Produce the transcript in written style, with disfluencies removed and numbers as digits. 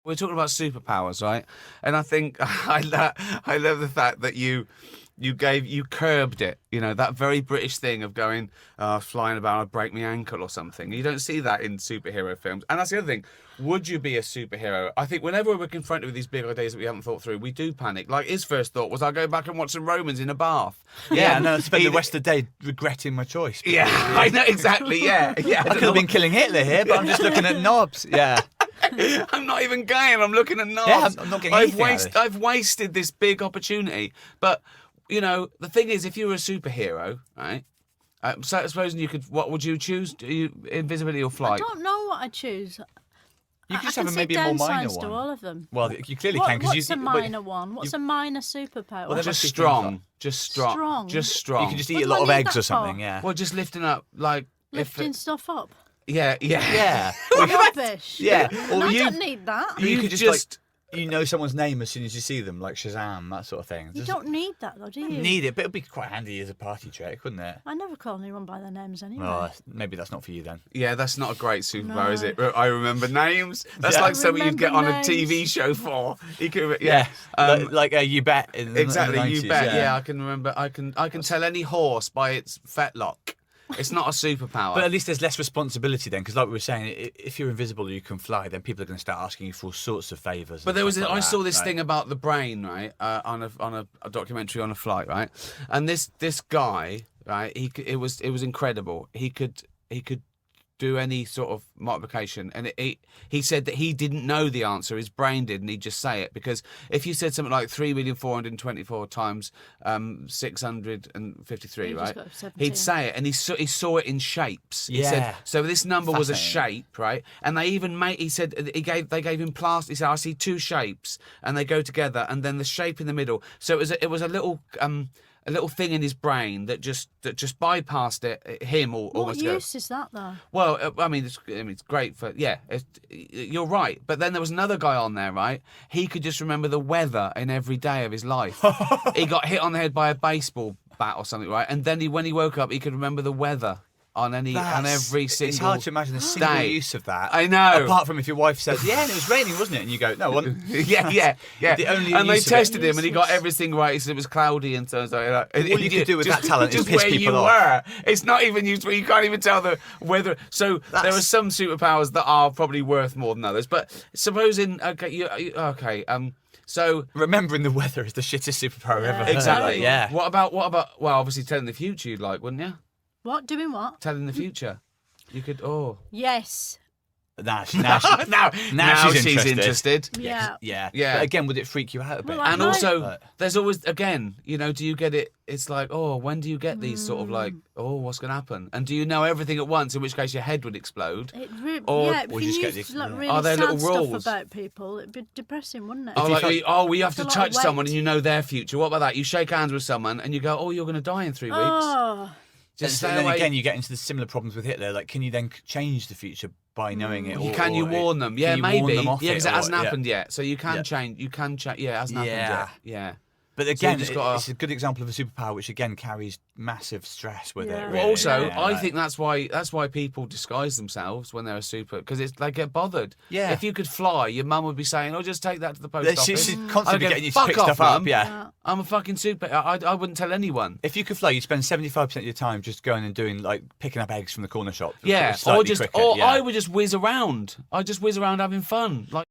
We're talking about superpowers, right? And I think I love the fact that you curbed it. You know, that very British thing of going flying about, I'd break my ankle or something. You don't see that in superhero films. And that's the other thing. Would you be a superhero? I think whenever we're confronted with these big ideas that we haven't thought through, we do panic. Like his first thought was, I'll go back and watch some Romans in a bath. Yeah, and then I spend the rest of the day regretting my choice. Yeah, I know exactly. Yeah. I could have been killing Hitler here, but I'm just looking at knobs. Yeah. I'm not even going. I'm looking at knobs. Yeah, I'm not getting anything I've wasted this big opportunity. But you know, the thing is, if you were a superhero, right? So supposing you could, what would you choose? Invisibility or flight? I don't know what I choose. You could just I have can maybe see a more minor downsides one. to all of them. Well, you clearly can because What's a minor one? What's a minor superpower? Well, just strong. Just strong. Just strong. You can just eat a lot of eggs or something. Yeah. Well, just lifting up, like lifting stuff up. Yeah. Rubbish. Yeah. Or I don't need that. You could just you know someone's name as soon as you see them, like Shazam, that sort of thing. You don't need that, though, do you? Need it, but it'd be quite handy as a party trick, wouldn't it? I never call anyone by their names anyway. Oh, maybe that's not for you then. Yeah, that's not a great superpower, is it? I remember names. That's Yeah. like something you'd get on a names. TV show for. You could, like You Bet. Exactly, in the 90s, You Bet. Yeah, I can remember. I can tell any horse by its fetlock. It's not a superpower. But at least there's less responsibility then, because like we were saying, if you're invisible or you can fly, then people are going to start asking you for all sorts of favours. But there was, I saw this thing about the brain, right, on a documentary on a flight, right, and this guy, right, it was incredible. He could do any sort of multiplication, and he said that he didn't know the answer, his brain did, and he'd just say it, because if you said something like 3,424 times 653, right, he'd say it, and he saw it in shapes. He said, so this number was a shape, right, and they even he said they gave him plastic. He said, I see two shapes and they go together, and then the shape in the middle, so it was a little thing in his brain that just bypassed him or almost. What use is that, though? Well, I mean, it's great for you're right. But then there was another guy on there, right? He could just remember the weather in every day of his life. He got hit on the head by a baseball bat or something, right? And then when he woke up, he could remember the weather on every single. It's hard to imagine a single day. use of that. I know. Apart from if your wife says, "Yeah, and it was raining, wasn't it?" and you go, "No, it wasn't." yeah. The only and they use of tested it. him, and he got everything right. He said it was cloudy and so on. Like, all you could do with that talent is just piss where people you off. were. It's not even used. You can't even tell the weather. So there are some superpowers that are probably worth more than others. But supposing, so remembering the weather is the shittest superpower ever. Exactly. Yeah. What about? Well, obviously telling the future you'd like, wouldn't you? What? Doing what? Telling the future. You could. Oh. Yes. Now she's interested. Yeah. But again, would it freak you out a bit? Well, And also, there's always, again, do you get it? It's like, when do you get these sort of like, what's going to happen? And do you know everything at once, in which case your head would explode? If or you just get used the- really Are there sad little rules? stuff about people, it'd be depressing, wouldn't it? We have to a lot touch of weight. someone and you know their future. What about that? You shake hands with someone and you go, you're going to die in 3 weeks. Oh. Just and stay then away. again, you get into the similar problems with Hitler. Like, can you then change the future by knowing it? Can you warn them? Yeah, maybe. Warn them off because it or hasn't what? happened yet. So you can change. You can change. Yeah, it hasn't happened yet. Yeah. But again, just gotta- it's a good example of a superpower which again carries massive stress with it. Yeah. Really. Well, also, Yeah, I like- think that's why people disguise themselves when they're a super, because they get bothered. Yeah. If you could fly, your mum would be saying, just take that to the post office. She's constantly I'd go, getting you to "Fuck pick off, stuff up. Mum. Yeah. I'm a fucking super. I wouldn't tell anyone. If you could fly, you'd spend 75% of your time just going and doing like picking up eggs from the corner shop. Yeah, Slightly or quicker, I would just whiz around. I'd just whiz around having fun. Like.